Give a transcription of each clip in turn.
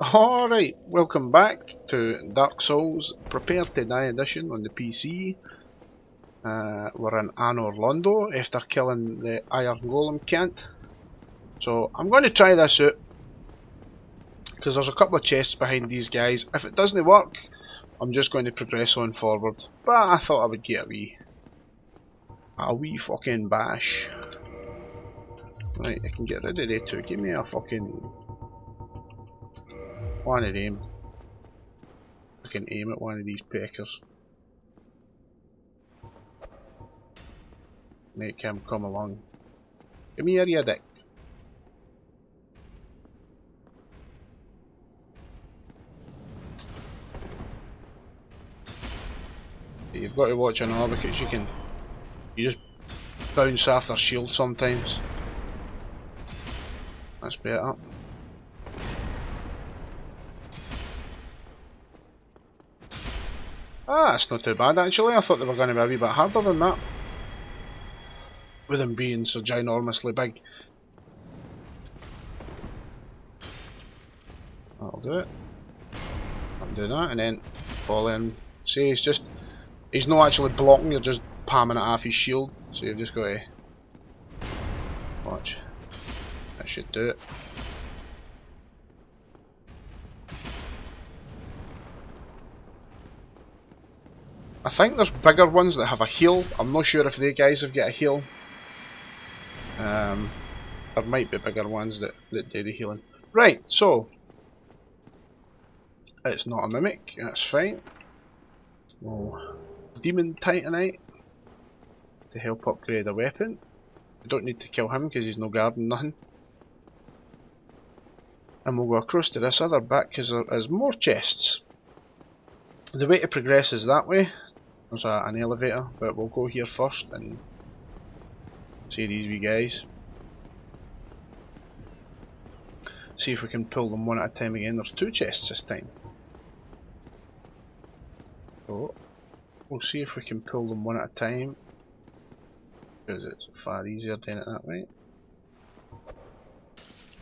Alright, welcome back to Dark Souls Prepare to Die Edition on the PC. We're in Anor Londo after killing the Iron Golem cant. So I'm going to try this out because there's a couple of chests behind these guys. If it doesn't work, I'm just going to progress on forward. But I thought I would get a wee fucking bash. Right, I can get rid of they two. Give me a fucking one of them. I can aim at one of these peckers. Make him come along. Give me your dick. You've got to watch an orb because you just bounce off their shield sometimes. That's better. Ah, that's not too bad actually. I thought they were going to be a wee bit harder than that, with them being so ginormously big. That'll do it. I'm doing that and then fall in. See, he's not actually blocking, you're just palming it off his shield, so you've just got to watch. That should do it. I think there's bigger ones that have a heal. I'm not sure if they guys have got a heal. There might be bigger ones that do the healing. Right, so it's not a mimic, that's fine. Oh, Demon Titanite to help upgrade a weapon. We don't need to kill him because he's no guarding nothing. And we'll go across to this other bit because there is more chests. The way to progress is that way. There's an elevator, but we'll go here first and see these wee guys. See if we can pull them one at a time again. There's two chests this time. So we'll see if we can pull them one at a time, because it's far easier doing it that way.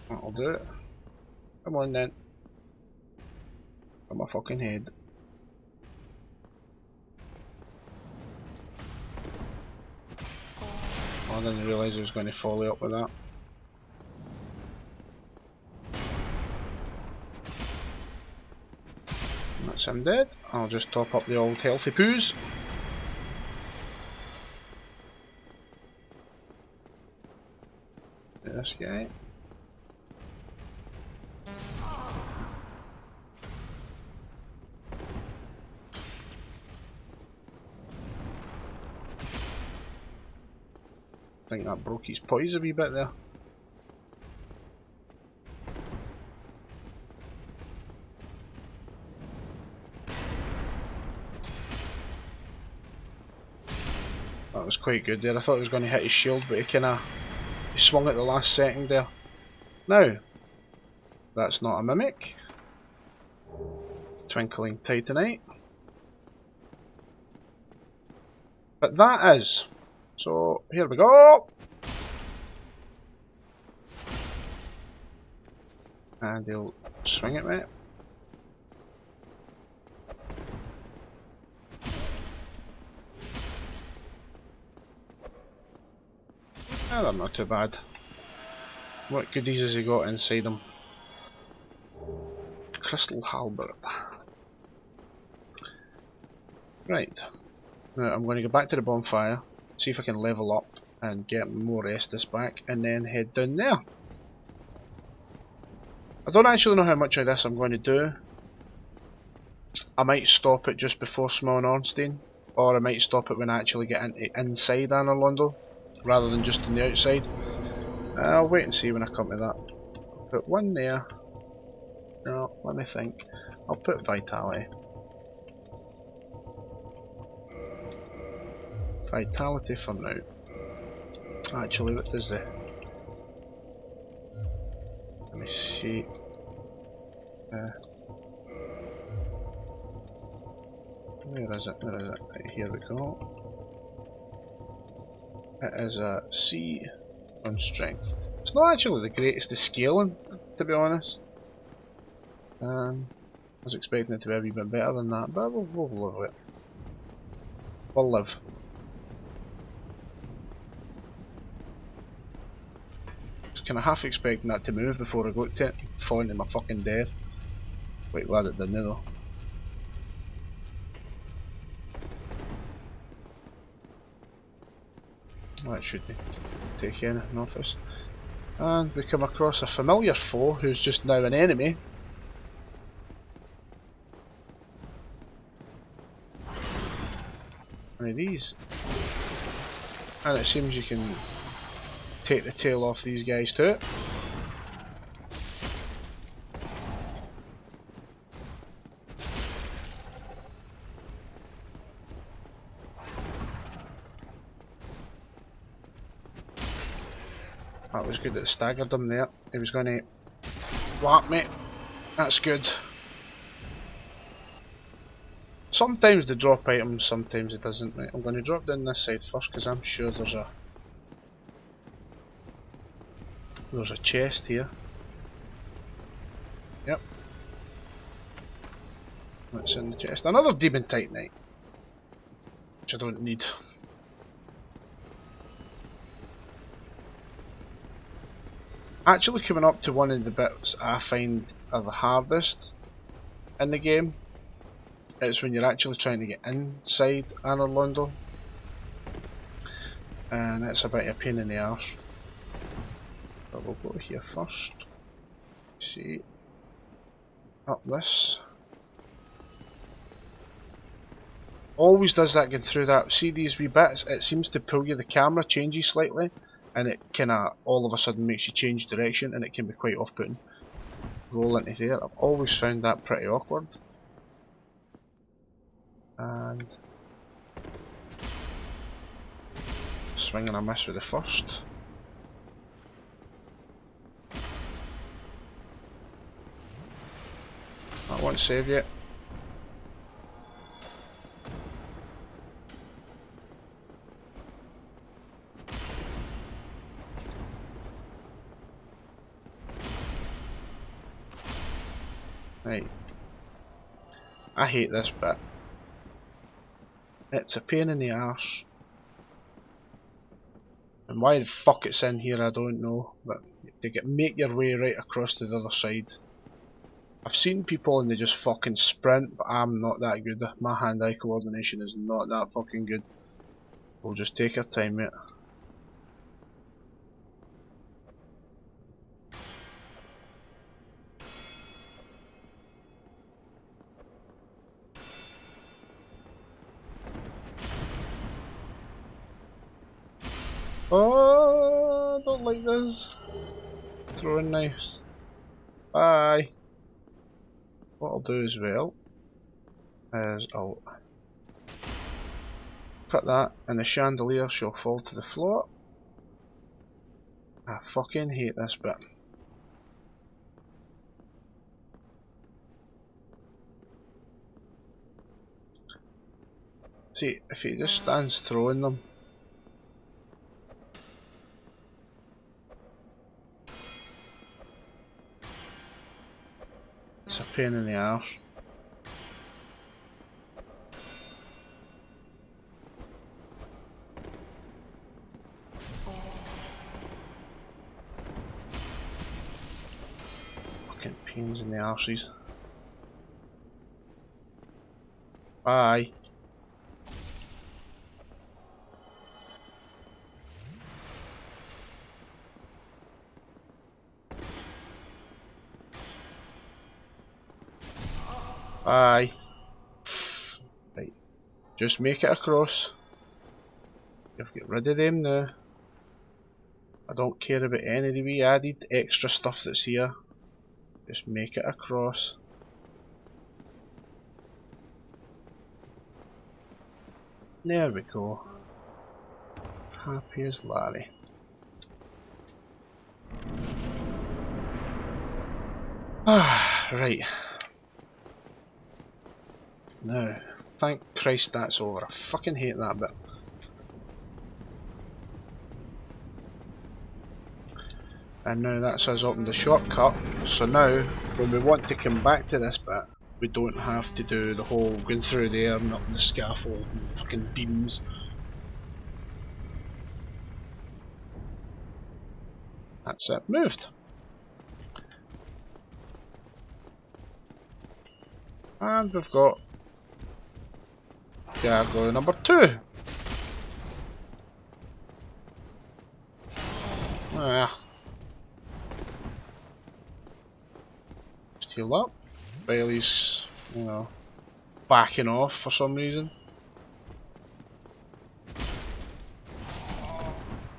That'll do it. Come on then. Got my fucking head. I didn't realise I was going to follow up with that. That's him dead. I'll just top up the old healthy poos. This guy. I think that broke his poise a wee bit there. That was quite good there. I thought he was going to hit his shield, but he swung at the last second there. Now, that's not a mimic. Twinkling Titanite. But that is. So, here we go! And he'll swing at me. Ah, they're not too bad. What goodies has he got inside him? Crystal halberd. Right. Now I'm going to go back to the bonfire, see if I can level up and get more Estus back, and then head down there. I don't actually know how much of this I'm going to do. I might stop it just before Small Ornstein, or I might stop it when I actually get inside Anor Londo, rather than just on the outside. I'll wait and see when I come to that. Put one there. No, let me think. I'll put Vitality. Vitality for now. Actually, what does the... Let me see. Where is it? Where is it? Right, here we go. It is a C on strength. It's not actually the greatest of scaling, to be honest. I was expecting it to be a wee bit better than that, but we'll live with it. We'll live. I was kinda half expecting that to move before I got to it, falling to my fucking death. Quite glad it didn't though. That shouldn't take anything off us. And we come across a familiar foe who's just now an enemy. One of these. And it seems you can take the tail off these guys too. That was good that it staggered him there. He was going to whap me. That's good. Sometimes they drop items, sometimes it doesn't. Right, I'm going to drop down this side first because I'm sure there's a chest here. Yep. That's in the chest. Another demon titanite, which I don't need. Actually coming up to one of the bits I find are the hardest in the game. It's when you're actually trying to get inside Anor Londo, and it's a bit of a pain in the arse. But we'll go here first. See, up this. Always does that going through that. See these wee bits? It seems to pull you. The camera changes slightly, and it kinda all of a sudden makes you change direction, and it can be quite off-putting. Roll into there. I've always found that pretty awkward. And swing and a miss with the first. That won't save you. Right. I hate this bit. It's a pain in the arse. And why the fuck it's in here I don't know, but make your way right across to the other side. I've seen people and they just fucking sprint, but I'm not that good. My hand-eye coordination is not that fucking good. We'll just take our time, mate. Oh, I don't like this. Throwing knives. Bye. What I'll do as well is I'll cut that and the chandelier shall fall to the floor. I fucking hate this bit. See, if he just stands throwing them, it's a pain in the arse. Fucking pains in the arses. Bye. Bye. Right. Just make it across. You've got rid of them now. I don't care about any of the wee added extra stuff that's here. Just make it across. There we go. Happy as Larry. Right. Now, thank Christ that's over. I fucking hate that bit. And now that's us opened the shortcut, so now when we want to come back to this bit, we don't have to do the whole going through there and up the scaffold and fucking beams. That's it, moved. And we've got gargoyle number 2. Ah. Just heal up. Bailey's, you know, backing off for some reason.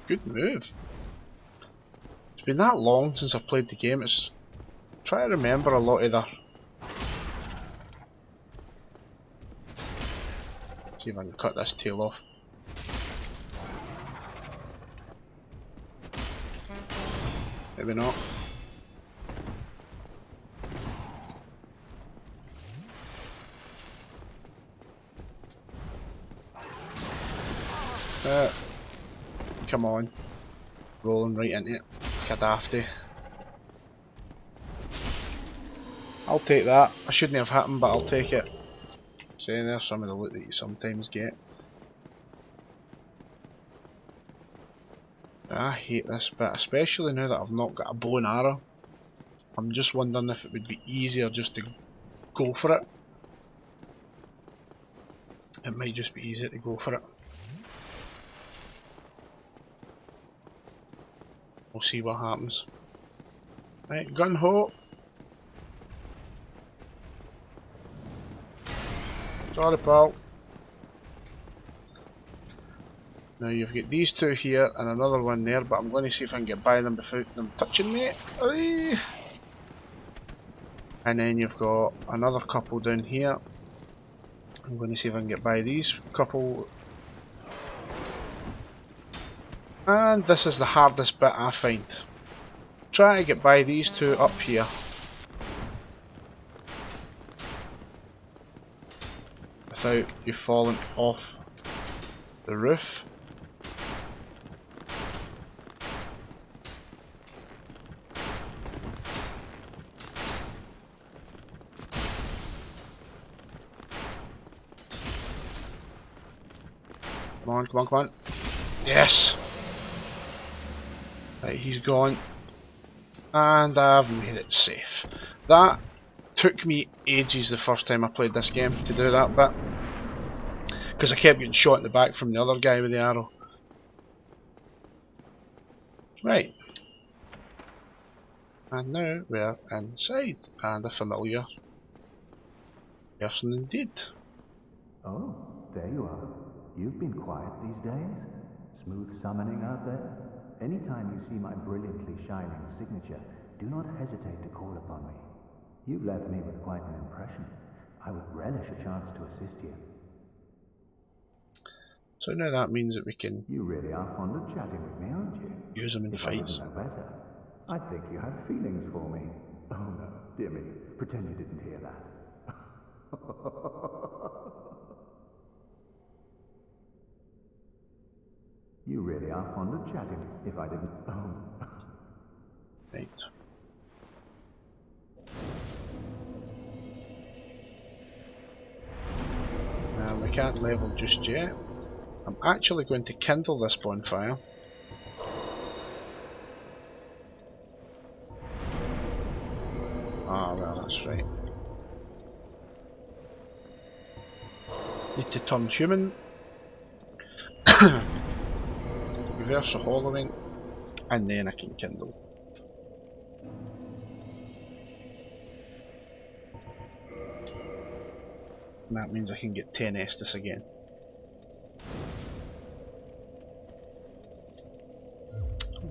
Good move. It's been that long since I've played the game, it's trying to remember a lot of the... See if I can cut this tail off. Maybe not. Come on. Rolling right into it. Kadafty. I'll take that. I shouldn't have hit him, but I'll take it. See, there's some of the loot that you sometimes get. I hate this bit, especially now that I've not got a bow and arrow. I'm just wondering if it would be easier just to go for it. It might just be easier to go for it. We'll see what happens. Right, gun ho. Sorry, pal. Now you've got these 2 here and another one there, but I'm going to see if I can get by them without them touching me. Aye. And then you've got another couple down here. I'm going to see if I can get by these couple. And this is the hardest bit I find. Try to get by these 2 up here. Without you falling off the roof. Come on, come on, come on. Yes! Right, he's gone. And I've made it safe. That took me ages the first time I played this game to do that bit. Because I kept getting shot in the back from the other guy with the arrow. Right. And now we're inside. And a familiar person indeed. Oh, there you are. You've been quiet these days. Smooth summoning out there. Anytime you see my brilliantly shining signature, do not hesitate to call upon me. You've left me with quite an impression. I would relish a chance to assist you. So now that means that we can... You really are fond of chatting with me, aren't you? Use them in fights. If I didn't know better, I'd think you had feelings for me. Oh no, dear me, pretend you didn't hear that. You really are fond of chatting. If I didn't... Oh. Right. We can't level just yet. I'm actually going to kindle this bonfire. Ah, well, that's right. Need to turn human. Reverse the hollowing, and then I can kindle. And that means I can get 10 Estus again.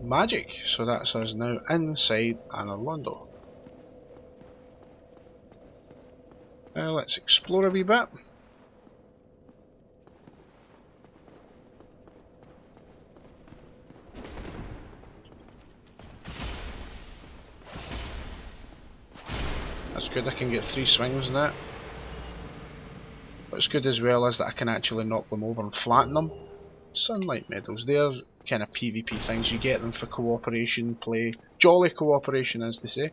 Magic! So that's us now inside Anor Londo. Now let's explore a wee bit. That's good, I can get 3 swings in that. What's good as well is that I can actually knock them over and flatten them. Sunlight medals, they're kind of PvP things, you get them for cooperation, play, jolly cooperation, as they say.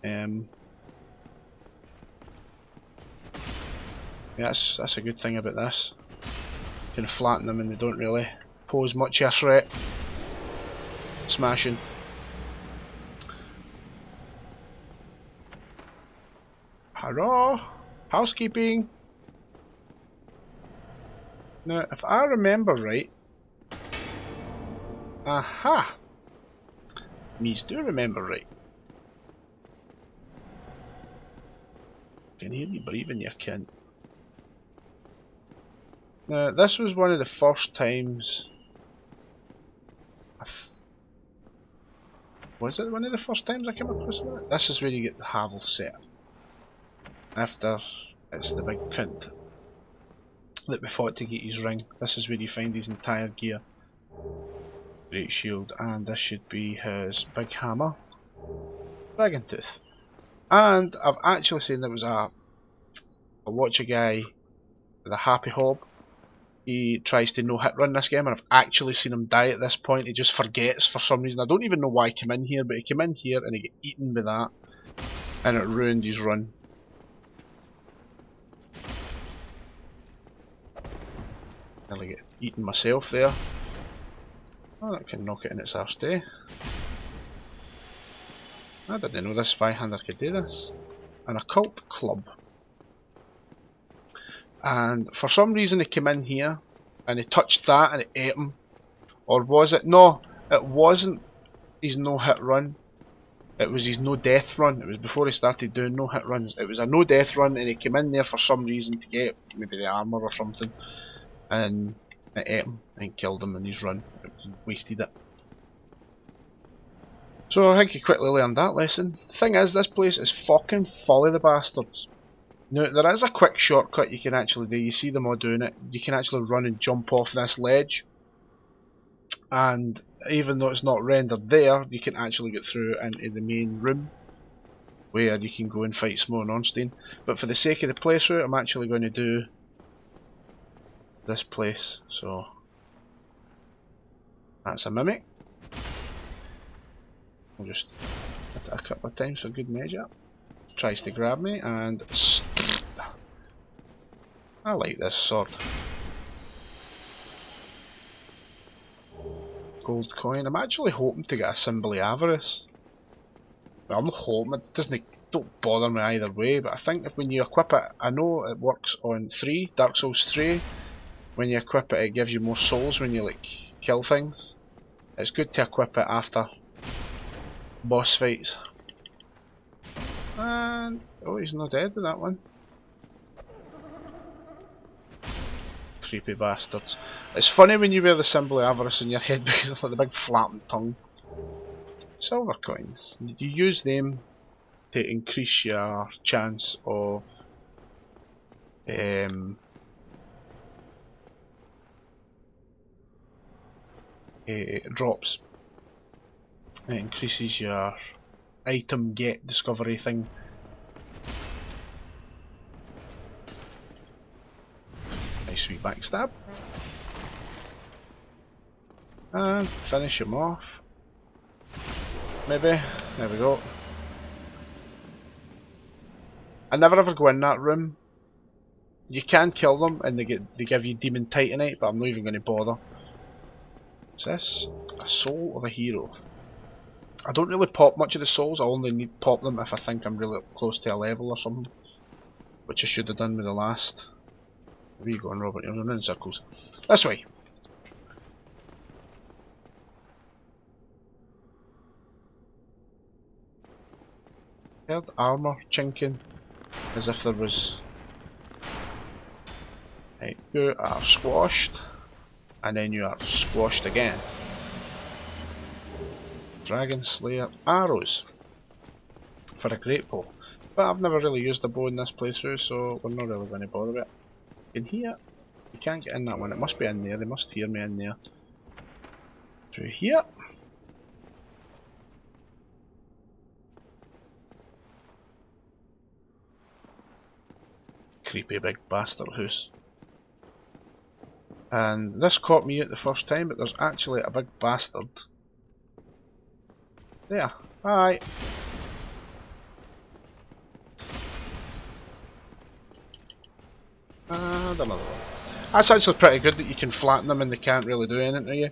Yeah, that's a good thing about this. You can flatten them and they don't really pose much of a threat. Smashing. Hello? Housekeeping? Now, if I remember right... Aha! Me's do remember right. Can hear you breathing, you cunt. Now, this was one of the first times... Was it one of the first times I came across it? This is where you get the Havel set. After it's the big cunt that we fought to get his ring. This is where you find his entire gear. Great shield, and this should be his big hammer. Dragon Tooth. And I've actually seen there was I watch a guy with a happy hob. He tries to no-hit run this game, and I've actually seen him die at this point. He just forgets for some reason. I don't even know why he came in here, but he came in here and he got eaten with that, and it ruined his run. Nearly get eaten myself there. Oh, that can knock it in its arse too. I didn't know this Vihander could do this. An occult club. And for some reason he came in here and he touched that and it ate him. Or was it? No, it wasn't his no-hit run. It was his no-death run. It was before he started doing no-hit runs. It was a no-death run and he came in there for some reason to get maybe the armour or something. And it ate him and killed him in his run. He wasted it. So I think he quickly learned that lesson. Thing is, this place is fucking full of the bastards. Now, there is a quick shortcut you can actually do. You see them all doing it. You can actually run and jump off this ledge. And even though it's not rendered there, you can actually get through into the main room, where you can go and fight Smo and Ornstein. But for the sake of the playthrough, I'm actually going to do this place. So that's a mimic. I'll just hit it a couple of times for good measure. Tries to grab me and I like this sword. Gold coin. I'm actually hoping to get a Symbol of Avarice. Well, I'm hoping it doesn't. Don't bother me either way. But I think if when you equip it, I know it works on 3, Dark Souls 3. When you equip it, it gives you more souls when you like kill things. It's good to equip it after boss fights. And oh, he's not dead with that one. Creepy bastards. It's funny when you wear the Symbol of Avarice on your head because it's like the big flattened tongue. Silver coins. You use them to increase your chance of drops. It increases your item get discovery thing. Nice sweet backstab. And finish him off. Maybe. There we go. I never ever go in that room. You can kill them and they give you Demon Titanite, but I'm not even going to bother. What's this? A soul of a hero. I don't really pop much of the souls, I only need pop them if I think I'm really close to a level or something. Which I should have done with the last. Where are you going, Robert? You're running in circles. This way. Heard armour chinking as if there was. Right, you are squashed, and then you are squashed again. Dragon Slayer arrows for a great bow. But I've never really used a bow in this playthrough, so we're not really going to bother it. In here, you can't get in that one. It must be in there. They must hear me in there. Through here. Creepy big bastard house. And this caught me out the first time, but there's actually a big bastard There. Alright. And another one. That's actually pretty good that you can flatten them and they can't really do anything to you.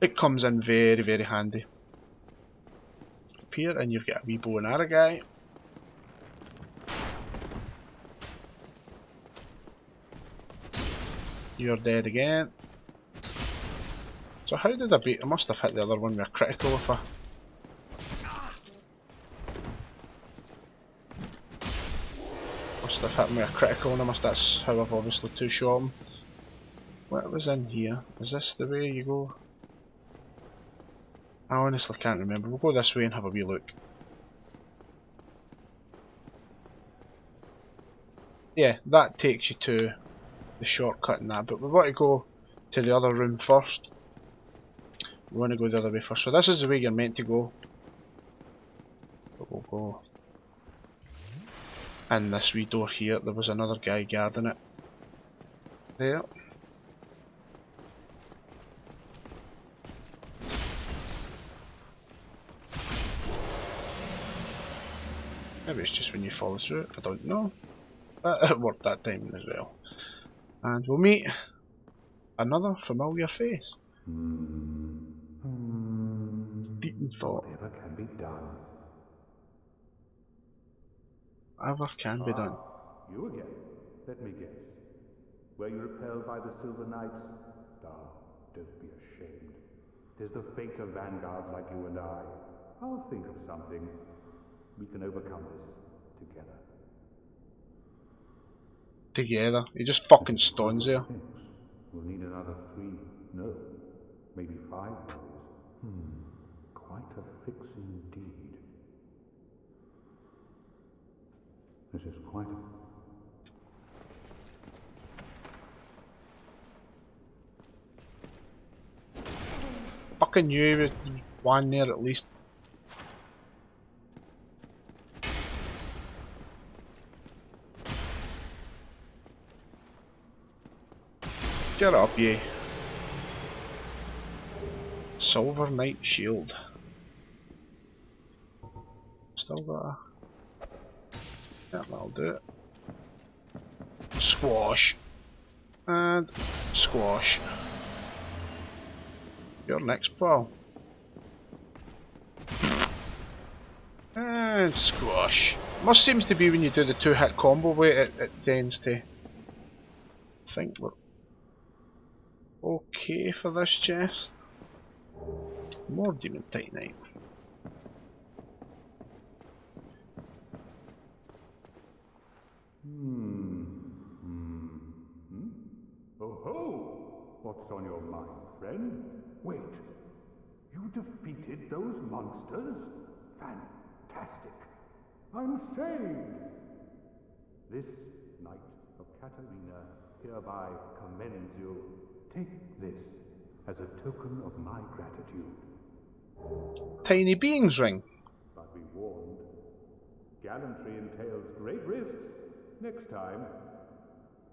It comes in very, very handy. Up here, and you've got a wee bow and arrow guy. You're dead again. So how did I beat? I must have hit the other one with a critical if I... Must have hit me a critical and that's how I've obviously two-shot him. What was in here? Is this the way you go? I honestly can't remember. We'll go this way and have a wee look. Yeah, that takes you to the shortcut and that, but we want to go to the other room first. We want to go the other way first. So this is the way you're meant to go. But we'll go in this wee door here. There was another guy guarding it. There. Maybe it's just when you follow through it, I don't know. It worked that time as well. And we'll meet another familiar face. Deep in thought. Whatever can be done. Whatever can be done. You again. Let me guess. Were you repelled by the Silver Knights? Ah, don't be ashamed. 'Tis the fate of vanguards like you and I. I'll think of something. We can overcome this together. Together. He just fucking stones there. We'll need another 3, no, maybe 5 days. Quite a fix indeed. This is quite a... Fucking you with one there at least. Get up, ye. Silver Knight Shield. Still got a... Yeah, that'll do it. Squash. And squash. Your next pal. And squash. Must seems to be when you do the 2-hit combo way, it tends to... I think we're okay for this chest. More Demon Titanite. Oh ho! What's on your mind, friend? Wait. You defeated those monsters? Fantastic. I'm saved. This Knight of Katarina hereby commends you. Take this as a token of my gratitude. Tiny Beings Ring. But be warned, gallantry entails great risks. Next time,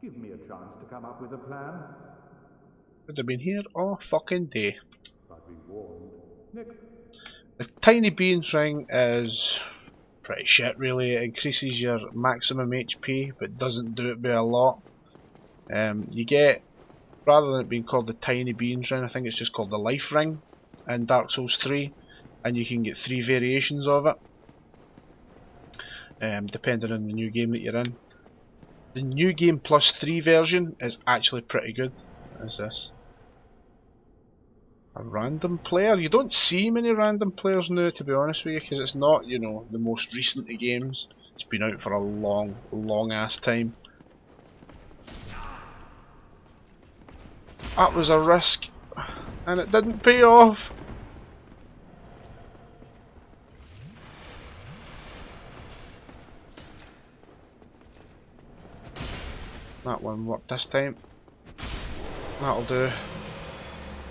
give me a chance to come up with a plan. Would have been here all fucking day. But be warned, next... The Tiny Beings Ring is pretty shit really. It increases your maximum HP but doesn't do it by a lot. You get, rather than it being called the Tiny Beings Ring, I think it's just called the Life Ring in Dark Souls 3, and you can get 3 variations of it, depending on the new game that you're in. The new game plus 3 version is actually pretty good. What is this? A random player? You don't see many random players now, to be honest with you, because it's not, you know, the most recent of games. It's been out for a long, long ass time. That was a risk, and it didn't pay off. That one worked this time. That'll do.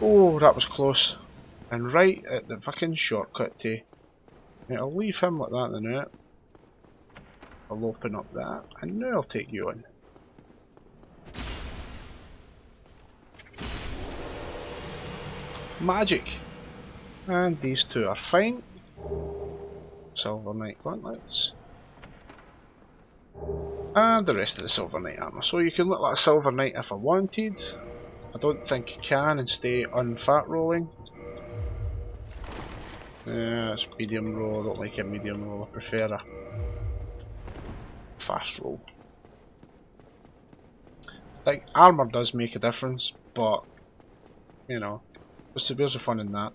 Oh, that was close. And right at the fucking shortcut to... Yeah, I'll leave him like that in a minute. I'll open up that, and now I'll take you on. Magic! And these two are fine. Silver Knight gauntlets. And the rest of the Silver Knight armour. So you can look like a Silver Knight if I wanted. I don't think you can and stay unfat rolling. It's medium roll. I don't like a medium roll. I prefer a fast roll. I think armour does make a difference, but you know, where's the fun in that?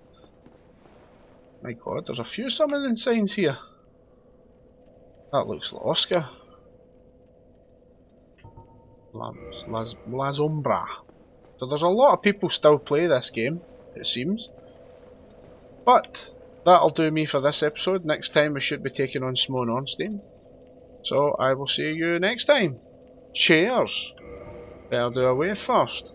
My god, there's a few summoning signs here. That looks like Oscar. La Sombra. So there's a lot of people still play this game, it seems. But that'll do me for this episode. Next time we should be taking on Simone Ornstein. So I will see you next time. Cheers! Better do a wave first.